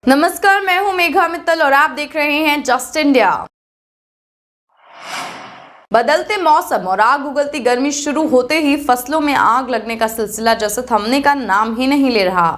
नमस्कार, मैं हूं मेघा मित्तल और आप देख रहे हैं जस्ट इंडिया। बदलते मौसम और आग उगलती गर्मी शुरू होते ही फसलों में आग लगने का सिलसिला जैसे थमने का नाम ही नहीं ले रहा।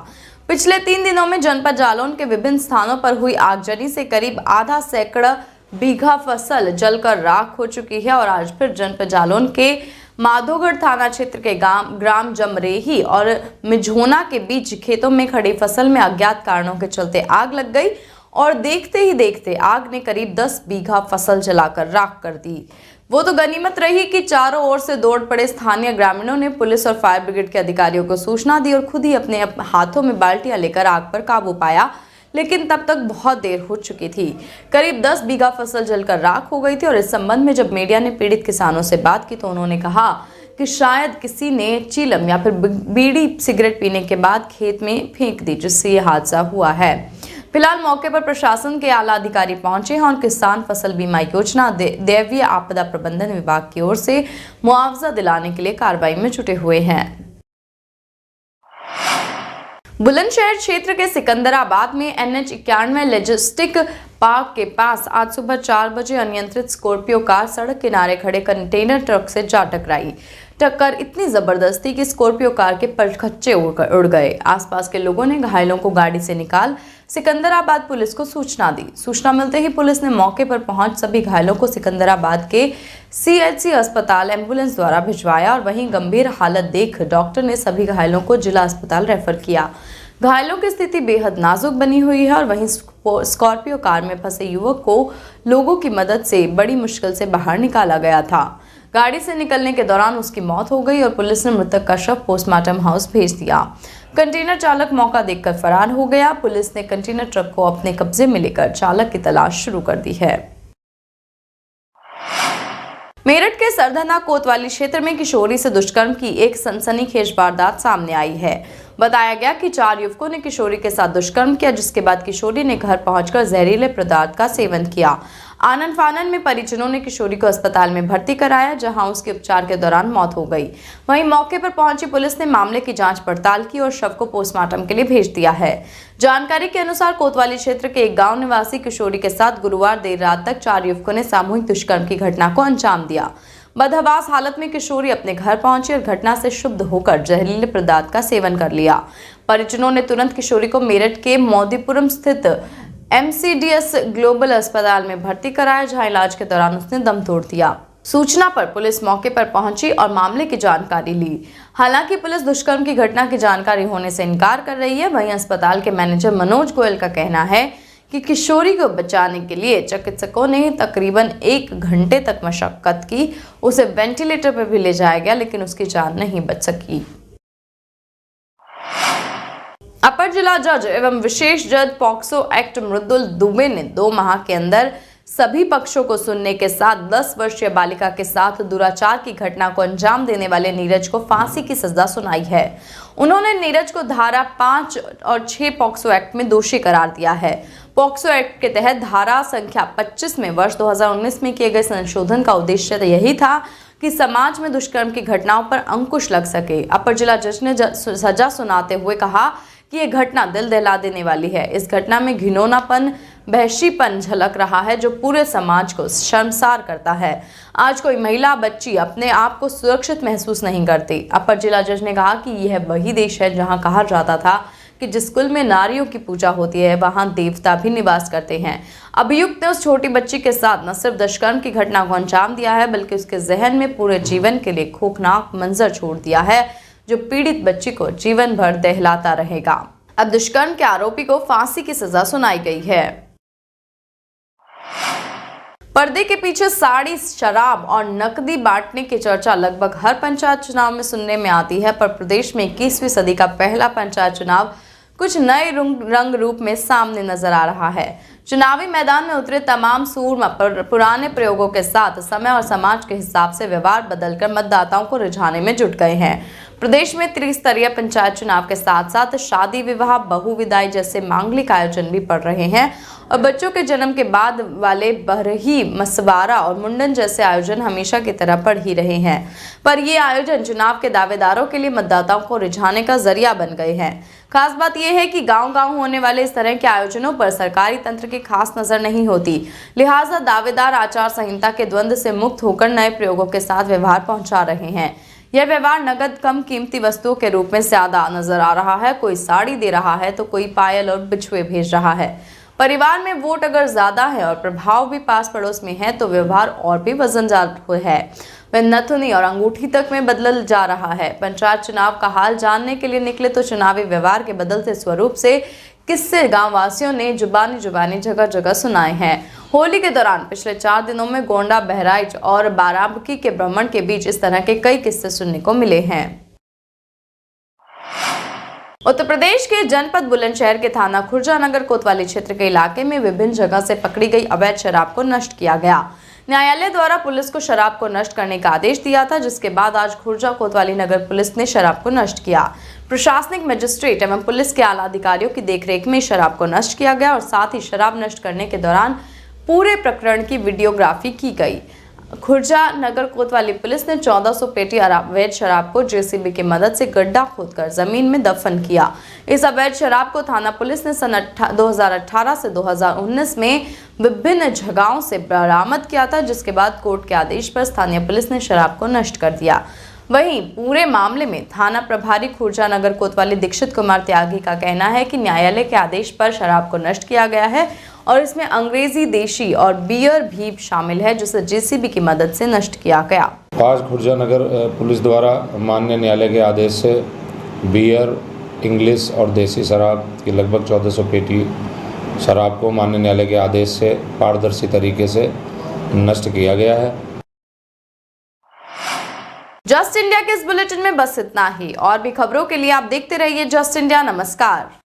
पिछले 3 दिनों में जनपद जालौन के विभिन्न स्थानों पर हुई आगजनी से करीब आधा सैकड़ा बीघा फसल जलकर राख हो चुकी है और आज फिर जनपद जालौन के माधोगढ़ थाना क्षेत्र के ग्राम जमरेही और मिझोना के बीच खेतों में खड़ी फसल में अज्ञात कारणों के चलते आग लग गई और देखते ही देखते आग ने करीब 10 बीघा फसल जलाकर राख कर दी। वो तो गनीमत रही कि चारों ओर से दौड़ पड़े स्थानीय ग्रामीणों ने पुलिस और फायर ब्रिगेड के अधिकारियों को सूचना दी और खुद ही अपने हाथों में बाल्टियां लेकर आग पर काबू पाया, लेकिन तब तक बहुत देर हो चुकी थी। करीब 10 बीघा फसल जलकर राख हो गई थी और इस संबंध में जब मीडिया ने पीड़ित किसानों से बात की तो उन्होंने कहा कि शायद किसी ने चीलम या फिर बीड़ी सिगरेट पीने के बाद खेत में फेंक दी, जिससे ये हादसा हुआ है। फिलहाल मौके पर प्रशासन के आला अधिकारी पहुंचे हैं और किसान फसल बीमा योजना दैवीय आपदा प्रबंधन विभाग की ओर से मुआवजा दिलाने के लिए कार्रवाई में जुटे हुए हैं। बुलंदशहर क्षेत्र के सिकंदराबाद में NH 91 लॉजिस्टिक पार्क के पास आज सुबह 4 बजे अनियंत्रित स्कॉर्पियो कार सड़क किनारे खड़े कंटेनर ट्रक से जा टकराई। टक्कर इतनी जबरदस्त थी कि स्कॉर्पियो कार के परखच्चे उड़ गए। आसपास के लोगों ने घायलों को गाड़ी से निकाल सिकंदराबाद पुलिस को सूचना दी। सूचना मिलते ही पुलिस ने मौके पर पहुंच सभी घायलों को सिकंदराबाद के CHC अस्पताल एम्बुलेंस द्वारा भिजवाया और वहीं गंभीर हालत देख डॉक्टर ने सभी घायलों को जिला अस्पताल रेफर किया। घायलों की स्थिति बेहद नाजुक बनी हुई है और वहीं स्कॉर्पियो कार में फंसे युवक को लोगों की मदद से बड़ी मुश्किल से बाहर निकाला गया था। गाड़ी से निकलने के दौरान उसकी मौत हो गई और पुलिस ने मृतक का शव पोस्टमार्टम हाउस भेज दिया। कंटेनर चालक मौका देखकर फरार हो गया। पुलिस ने कंटेनर ट्रक को अपने कब्जे में लेकर चालक की तलाश शुरू कर दी है। मेरठ के सरधना कोतवाली क्षेत्र में किशोरी से दुष्कर्म की एक सनसनीखेज वारदात सामने आई है। बताया गया कि 4 युवकों ने किशोरी के साथ दुष्कर्म किया, जिसके बाद किशोरी ने घर पहुंचकर जहरीले पदार्थ का सेवन किया। आनन फानन में परिजनों ने किशोरी को अस्पताल में भर्ती कराया, जहां उसके उपचार के दौरान मौत हो गई। वहीं मौके पर पहुंची पुलिस ने मामले की जांच पड़ताल की और शव को पोस्टमार्टम के लिए भेज दिया है। जानकारी के अनुसार कोतवाली क्षेत्र के एक गांव निवासी किशोरी के साथ गुरुवार देर रात तक 4 युवकों ने सामूहिक दुष्कर्म की घटना को अंजाम दिया। बदहवास हालत में किशोरी अपने घर पहुंची और घटना से क्षुब्ध होकर जहरीले पदार्थ का सेवन कर लिया। परिजनों ने तुरंत किशोरी को मेरठ के मोदीपुरम स्थित MCDS ग्लोबल अस्पताल में भर्ती कराया, जहां इलाज के दौरान उसने दम तोड़ दिया। सूचना पर पुलिस मौके पर पहुंची और मामले की जानकारी ली। हालांकि पुलिस दुष्कर्म की घटना की जानकारी होने से इनकार कर रही है। वहीं अस्पताल के मैनेजर मनोज गोयल का कहना है कि किशोरी को बचाने के लिए चिकित्सकों ने तकरीबन 1 घंटे तक मशक्कत की। उसे वेंटिलेटर पर भी ले जाया गया, लेकिन उसकी जान नहीं बच सकी। अपर जिला जज एवं विशेष जज पॉक्सो एक्ट मृदुल दुबे ने 2 माह के अंदर सभी पक्षों को सुनने के साथ 10 वर्षीय बालिका के साथ दुराचार की घटना को अंजाम देने वाले नीरज को फांसी की सजा सुनाई है। उन्होंने नीरज को धारा 5 और 6 पॉक्सो एक्ट में दोषी करार दिया है। पॉक्सो एक्ट के तहत धारा संख्या 25 में वर्ष 2019 में किए गए संशोधन का उद्देश्य यही था कि समाज में दुष्कर्म की घटनाओं पर अंकुश लग सके। अपर जिला जज ने सजा सुनाते हुए कहा कि यह घटना दिल दहला देने वाली है। इस घटना में घिनौनापन, वहशीपन झलक रहा है जो पूरे समाज को शर्मसार करता है। आज कोई महिला, बच्ची अपने आप को सुरक्षित महसूस नहीं करती। अपर जिला जज ने कहा कि यह वही देश है जहां कहा जाता था कि जिस कुल में नारियों की पूजा होती है वहां देवता भी निवास करते हैं। अभियुक्त ने उस छोटी बच्ची के साथ न सिर्फ दुष्कर्म की घटना को अंजाम दिया है, बल्कि उसके जहन में पूरे जीवन के लिए खौफनाक मंजर छोड़ दिया है, जो पीड़ित बच्ची को जीवन भर दहलाता रहेगा। अब दुष्कर्म के आरोपी को फांसी की सजा सुनाई गई है। पर्दे के पीछे साड़ी, शराब और नकदी बांटने की चर्चा लगभग हर पंचायत चुनाव में सुनने में आती है, पर प्रदेश में 21वीं सदी का पहला पंचायत चुनाव कुछ नए रंग रूप में सामने नजर आ रहा है। चुनावी मैदान में उतरे तमाम सूरमा पुराने प्रयोगों के साथ समय और समाज के हिसाब से व्यवहार बदलकर मतदाताओं को रिझाने में जुट गए हैं। प्रदेश में त्रिस्तरीय पंचायत चुनाव के साथ साथ शादी विवाह, बहु विदाई जैसे मांगलिक आयोजन भी पड़ रहे हैं और बच्चों के जन्म के बाद वाले बरही, मसवारा और मुंडन जैसे आयोजन हमेशा की तरह पड़ ही रहे हैं। पर ये आयोजन चुनाव के दावेदारों के लिए मतदाताओं को रिझाने का जरिया बन गए हैं। खास बात यह है कि गांव-गांव होने वाले इस तरह के आयोजनों पर सरकारी तंत्र की खास नजर नहीं होती, लिहाजा दावेदार आचार संहिता के द्वंद से मुक्त होकर नए प्रयोगों के साथ व्यवहार पहुंचा रहे हैं। यह व्यवहार नगद कम कीमती वस्तुओं के रूप में ज्यादा नजर आ रहा है। कोई साड़ी दे रहा है तो कोई पायल और बिछुए भेज रहा है। परिवार में वोट अगर ज्यादा है और प्रभाव भी पास पड़ोस में है तो व्यवहार और भी वजनदार है। वह नथुनी और अंगूठी तक में बदल जा रहा है। पंचायत चुनाव का हाल जानने के लिए निकले तो चुनावी व्यवहार के बदलते स्वरूप से किस्से गांव वासियों ने जुबानी जगह जगह सुनाए हैं। होली के दौरान पिछले 4 दिनों में गोंडा, बहराइच और बाराबंकी के भ्रमण के बीच इस तरह के कई किस्से सुनने को मिले हैं। उत्तर प्रदेश के जनपद बुलंदशहर के थाना खुर्जा नगर कोतवाली क्षेत्र के इलाके में विभिन्न जगह से पकड़ी गई अवैध शराब को नष्ट किया गया। न्यायालय द्वारा पुलिस को शराब को नष्ट करने का आदेश दिया था, जिसके बाद आज खुर्जा कोतवाली नगर पुलिस ने शराब को नष्ट किया। प्रशासनिक मजिस्ट्रेट एवं पुलिस के आला अधिकारियों की देखरेख में शराब को नष्ट किया गया और साथ ही शराब नष्ट करने के दौरान पूरे प्रकरण की वीडियोग्राफी की गई। खुर्जा नगर कोतवाली पुलिस ने 1400 पेटी अवैध शराब को जेसीबी की मदद से गड्ढा खोदकर जमीन में दफन किया। इस अवैध शराब को थाना पुलिस ने सन 2018 से 2019 में विभिन्न जगहों से बरामद किया था, जिसके बाद कोर्ट के आदेश पर स्थानीय पुलिस ने शराब को नष्ट कर दिया। वहीं पूरे मामले में थाना प्रभारी खुर्जा नगर कोतवाली दीक्षित कुमार त्यागी का कहना है कि न्यायालय के आदेश पर शराब को नष्ट किया गया है और इसमें अंग्रेजी, देशी और बियर भी शामिल है, जिसे जेसीबी की मदद से नष्ट किया गया। आज खुर्जा नगर पुलिस द्वारा माननीय न्यायालय के आदेश से बियर, इंग्लिश और देसी शराब की लगभग 1400 पेटी शराब को माननीय न्यायालय के आदेश से पारदर्शी तरीके से नष्ट किया गया है। जस्ट इंडिया के इस बुलेटिन में बस इतना ही। और भी खबरों के लिए आप देखते रहिए जस्ट इंडिया। नमस्कार।